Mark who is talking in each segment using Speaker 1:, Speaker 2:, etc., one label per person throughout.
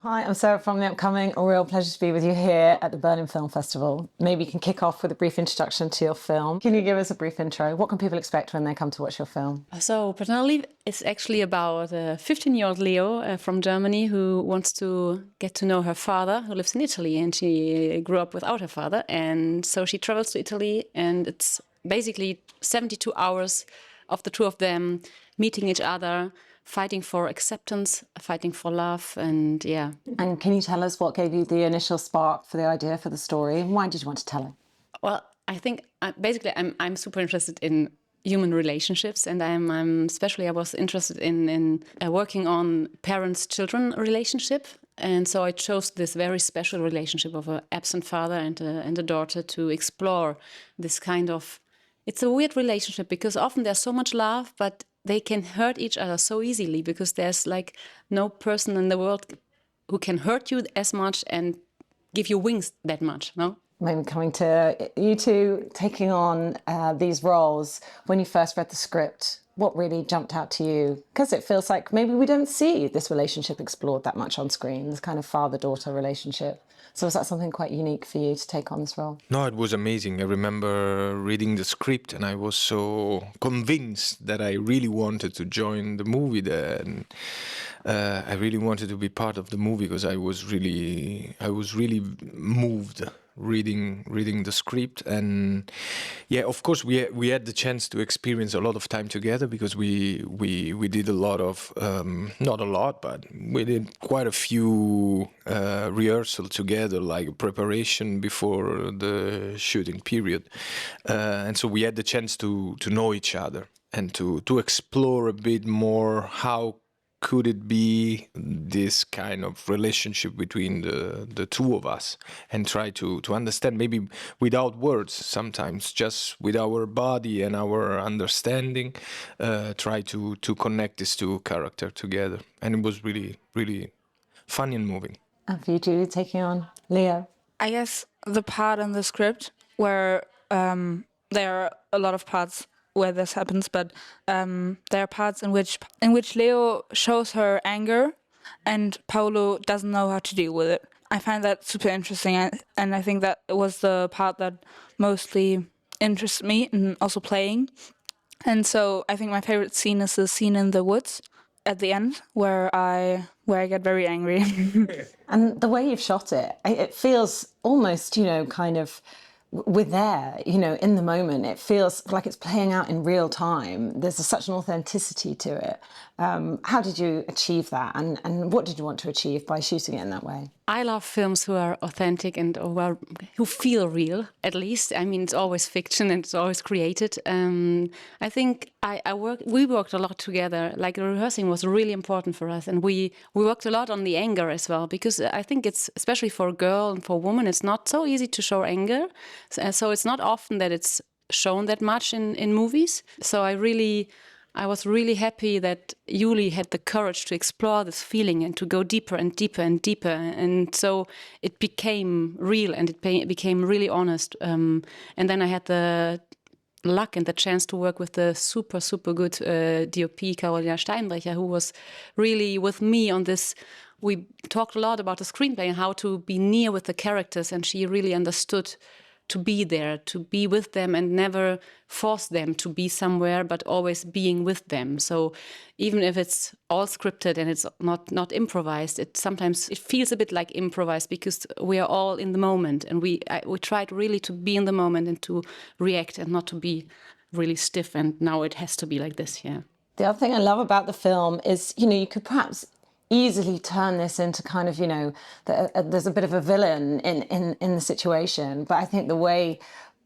Speaker 1: Hi, I'm Sarah from the upcoming. A real pleasure to be with you here at the Berlin Film Festival. Maybe you can kick off with a brief introduction to your film. Can you give us a brief intro? What can people expect when they come to watch your film?
Speaker 2: So, Paternal Leave is actually about a 15-year-old Leo from Germany who wants to get to know her father, who lives in Italy, and she grew up without her father. And so she travels to Italy, and it's basically 72 hours of the two of them meeting each other, fighting for acceptance, fighting for love, and yeah.
Speaker 1: And can you tell us what gave you the initial spark for the idea for the story? And why did you want to tell it?
Speaker 2: Well, I think basically I'm super interested in human relationships, and I was interested in working on parents-children relationship, and so I chose this very special relationship of an absent father and a daughter to explore this kind of. It's a weird relationship because often there's so much love, but they can hurt each other so easily because there's like no person in the world who can hurt you as much and give you wings that much, no?
Speaker 1: Maybe coming to you two taking on these roles, when you first read the script, what really jumped out to you? Because it feels like maybe we don't see this relationship explored that much on screen, this kind of father-daughter relationship. So was that something quite unique for you to take on this role?
Speaker 3: No, it was amazing. I remember reading the script and I was so convinced that I really wanted to join the movie there. And I really wanted to be part of the movie because I was really moved reading the script. And yeah, of course we had the chance to experience a lot of time together because we did a lot of not a lot, but we did quite a few rehearsals together, like preparation before the shooting period, and so we had the chance to know each other and to explore a bit more how could it be this kind of relationship between the two of us, and try to understand, maybe without words sometimes, just with our body and our understanding, try to connect these two characters together. And it was really funny and moving.
Speaker 1: And for you, Julie, taking on Leo?
Speaker 4: I guess the part in the script where there are a lot of parts where this happens, but there are parts in which Leo shows her anger, and Paulo doesn't know how to deal with it. I find that super interesting, and I think that it was the part that mostly interested me in also playing. And so I think my favorite scene is the scene in the woods at the end where I get very angry.
Speaker 1: And the way you've shot it, it feels almost, kind of, we're there, in the moment. It feels like it's playing out in real time. There's such an authenticity to it. How did you achieve that? And what did you want to achieve by shooting it in that way?
Speaker 2: I love films who are authentic and who feel real, at least. I mean, it's always fiction and it's always created. I think we worked a lot together. Like, the rehearsing was really important for us. And we worked a lot on the anger as well, because I think it's, especially for a girl and for a woman, it's not so easy to show anger. So it's not often that it's shown that much in movies. So I was really happy that Juli had the courage to explore this feeling and to go deeper and deeper and deeper. And so it became real and it became really honest. And then I had the luck and the chance to work with the super, super good DOP, Carolina Steinbrecher, who was really with me on this. We talked a lot about the screenplay and how to be near with the characters, and she really understood to be there, to be with them and never force them to be somewhere, but always being with them. So even if it's all scripted and it's not improvised, sometimes it feels a bit like improvised because we are all in the moment, and we tried really to be in the moment and to react and not to be really stiff. And now it has to be like this, yeah.
Speaker 1: The other thing I love about the film is, you could perhaps easily turn this into kind of, there's a bit of a villain in the situation. But I think the way,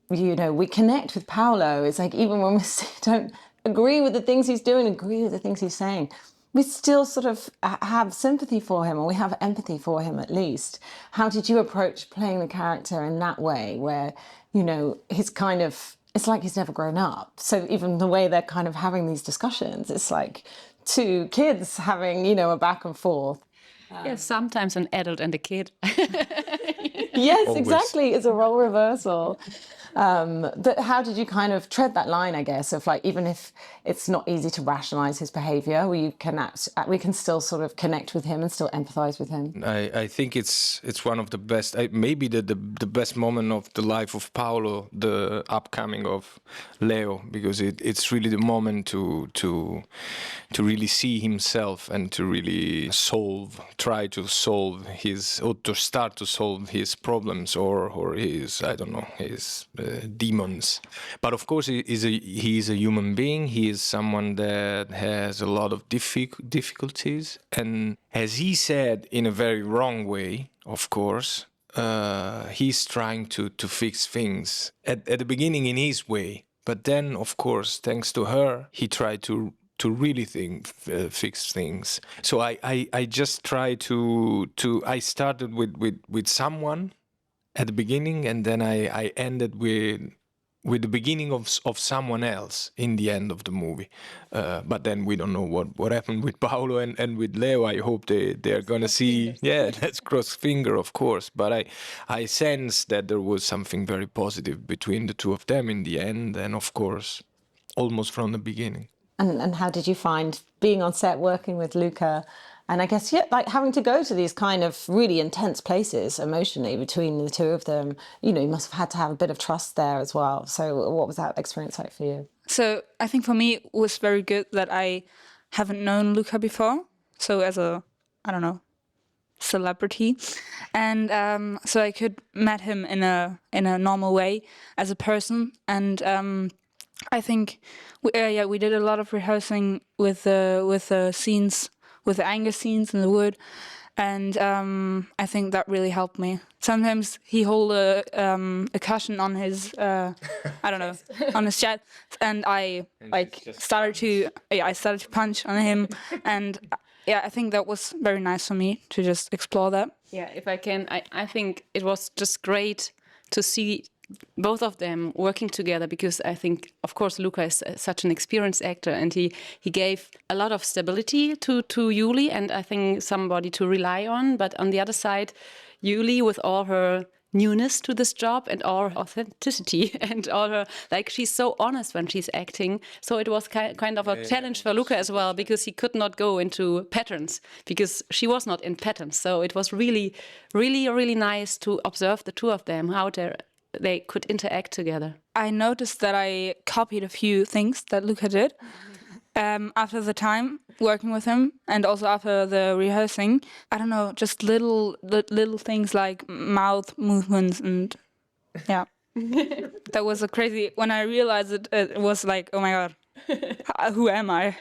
Speaker 1: we connect with Paulo is like, even when we don't agree with the things he's doing, agree with the things he's saying, we still sort of have sympathy for him, or we have empathy for him at least. How did you approach playing the character in that way where, he's kind of, it's like he's never grown up. So even the way they're kind of having these discussions, it's like two kids having, a back and forth.
Speaker 2: Yes, sometimes an adult and a kid.
Speaker 1: Yes,
Speaker 3: Always.
Speaker 1: exactly. It's a role reversal. But how did you kind of tread that line, I guess, of like, even if it's not easy to rationalize his behavior, we can still sort of connect with him and still empathize with him?
Speaker 3: I think it's one of the best, maybe the best moment of the life of Paulo, the upcoming of Leo, because it's really the moment to really see himself and to really try to solve or to start to solve his problems or his, I don't know, his demons. But of course, he is a human being. He is someone that has a lot of difficulties, and as he said in a very wrong way, of course, he's trying to fix things at the beginning in his way. But then, of course, thanks to her, he tried to really fix things. So I just try I started with someone at the beginning, and then I ended with the beginning of someone else in the end of the movie. But then we don't know what happened with Paulo and with Leo. I hope they're gonna see. Yeah, let's cross finger, of course. But I sense that there was something very positive between the two of them in the end, and of course, almost from the beginning.
Speaker 1: And how did you find being on set, working with Luca? And I guess, yeah, like having to go to these kind of really intense places emotionally between the two of them, you know, you must have had to have a bit of trust there as well. So what was that experience like for you?
Speaker 4: So I think for me it was very good that I haven't known Luca before. So as a, I don't know, celebrity, and so I could met him in a normal way as a person, and I think we did a lot of rehearsing with the scenes, with the anger scenes in the wood, and I think that really helped me. Sometimes he hold a cushion on his I don't know, on his chest, and I started to punch on him, and I think that was very nice for me to just explore that.
Speaker 2: Yeah, if I can, I think it was just great to see both of them working together, because I think, of course, Luca is such an experienced actor, and he gave a lot of stability to Juli, and I think somebody to rely on. But on the other side, Juli, with all her newness to this job and all her authenticity and all her, like, she's so honest when she's acting. So it was kind of a challenge for Luca as well, because he could not go into patterns, because she was not in patterns. So it was really, really, really nice to observe the two of them, how they could interact together.
Speaker 4: I noticed that I copied a few things that Luca did after the time working with him, and also after the rehearsing. I don't know, just little things like mouth movements, and yeah. That was a crazy. When I realized it, it was like, oh my god, who am I?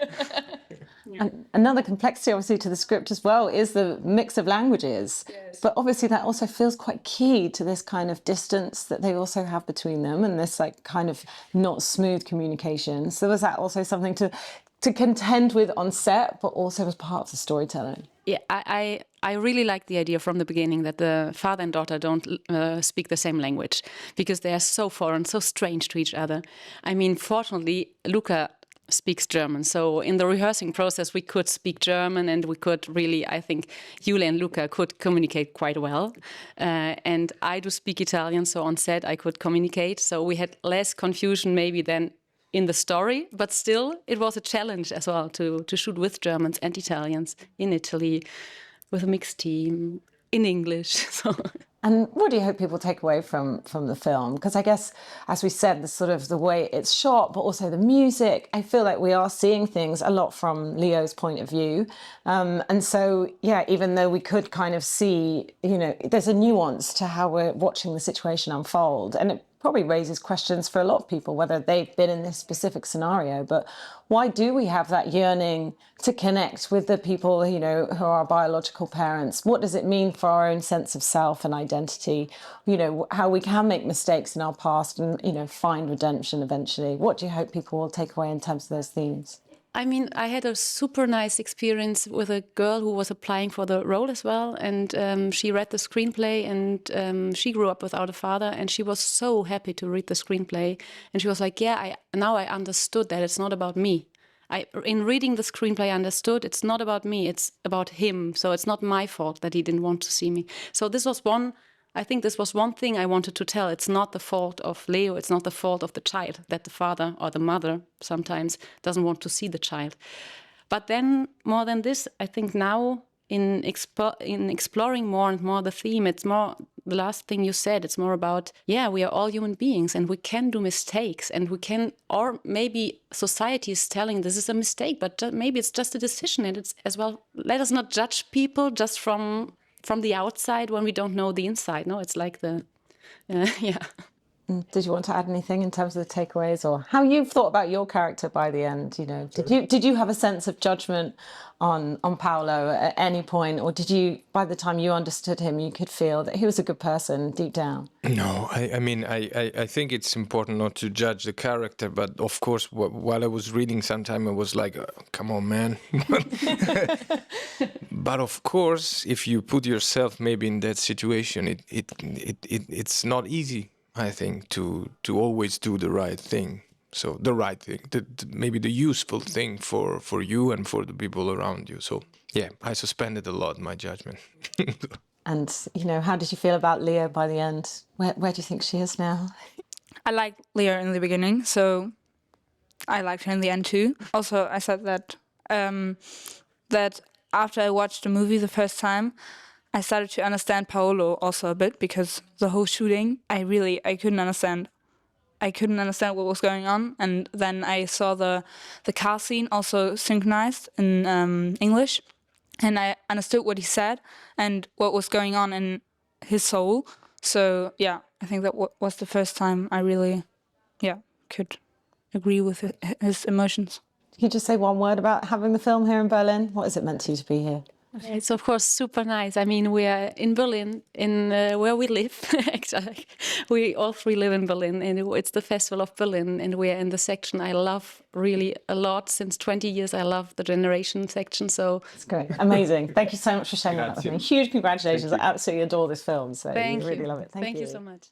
Speaker 1: And another complexity, obviously, to the script as well is the mix of languages. Yes. But obviously that also feels quite key to this kind of distance that they also have between them, and this like kind of not smooth communication. So was that also something to contend with on set, but also as part of the storytelling?
Speaker 2: Yeah, I really like the idea from the beginning that the father and daughter don't speak the same language, because they are so foreign, so strange to each other. I mean, fortunately, Luca speaks German. So in the rehearsing process, we could speak German, and we could really, I think, Juli and Luca could communicate quite well. And I do speak Italian, so on set I could communicate. So we had less confusion maybe than in the story, but still it was a challenge as well to shoot with Germans and Italians in Italy with a mixed team in English. So.
Speaker 1: And what do you hope people take away from the film? Because I guess, as we said, the sort of the way it's shot, but also the music, I feel like we are seeing things a lot from Leo's point of view. And so, yeah, even though we could kind of see, you know, there's a nuance to how we're watching the situation unfold. And it probably raises questions for a lot of people, whether they've been in this specific scenario. But why do we have that yearning to connect with the people, you know, who are our biological parents? What does it mean for our own sense of self and identity? You know, how we can make mistakes in our past and, you know, find redemption eventually. What do you hope people will take away in terms of those themes?
Speaker 2: I mean, I had a super nice experience with a girl who was applying for the role as well. And she read the screenplay, and she grew up without a father. And she was so happy to read the screenplay. And she was like, yeah, now I understood that it's not about me. In reading the screenplay, I understood it's not about me, it's about him. So it's not my fault that he didn't want to see me. So this was one I think this was one thing I wanted to tell. It's not the fault of Leo. It's not the fault of the child that the father or the mother sometimes doesn't want to see the child. But then, more than this, I think now in exploring more and more the theme, it's more the last thing you said. It's more about, yeah, we are all human beings and we can do mistakes, and we can, or maybe society is telling this is a mistake, but maybe it's just a decision. And it's as well, let us not judge people just from the outside when we don't know the inside. No, it's like the, yeah.
Speaker 1: Did you want to add anything in terms of the takeaways, or how you've thought about your character by the end? You know, did you have a sense of judgment on Paulo at any point, or did you, by the time you understood him, you could feel that he was a good person deep down?
Speaker 3: No, I mean, I think it's important not to judge the character, but of course, while I was reading, sometime I was like, come on, man. But of course, if you put yourself maybe in that situation, it's not easy, I think, to always do the right thing. So the right thing, maybe the useful thing for you and for the people around you. So yeah, I suspended a lot my judgment.
Speaker 1: And, you know, how did you feel about Leo by the end? Where do you think she is now?
Speaker 4: I liked Leah in the beginning, so I liked her in the end too. Also, I said that that after I watched the movie the first time, I started to understand Paulo also a bit, because the whole shooting, I couldn't understand. I couldn't understand what was going on, and then I saw the car scene also synchronized in English, and I understood what he said and what was going on in his soul. So yeah, I think that was the first time I really, could agree with his emotions.
Speaker 1: Can you just say one word about having the film here in Berlin? What has it meant to you to be here?
Speaker 2: It's of course super nice. I mean, we are in Berlin, in where we live. Actually, we all three live in Berlin, and it's the Festival of Berlin, and we are in the section I love really a lot. Since 20 years, I love the generation section. So
Speaker 1: it's great, amazing. Thank you so much for sharing that with me. Huge congratulations! I absolutely adore this film. So
Speaker 2: thank
Speaker 1: you really
Speaker 2: you.
Speaker 1: love it. Thank you
Speaker 2: so much.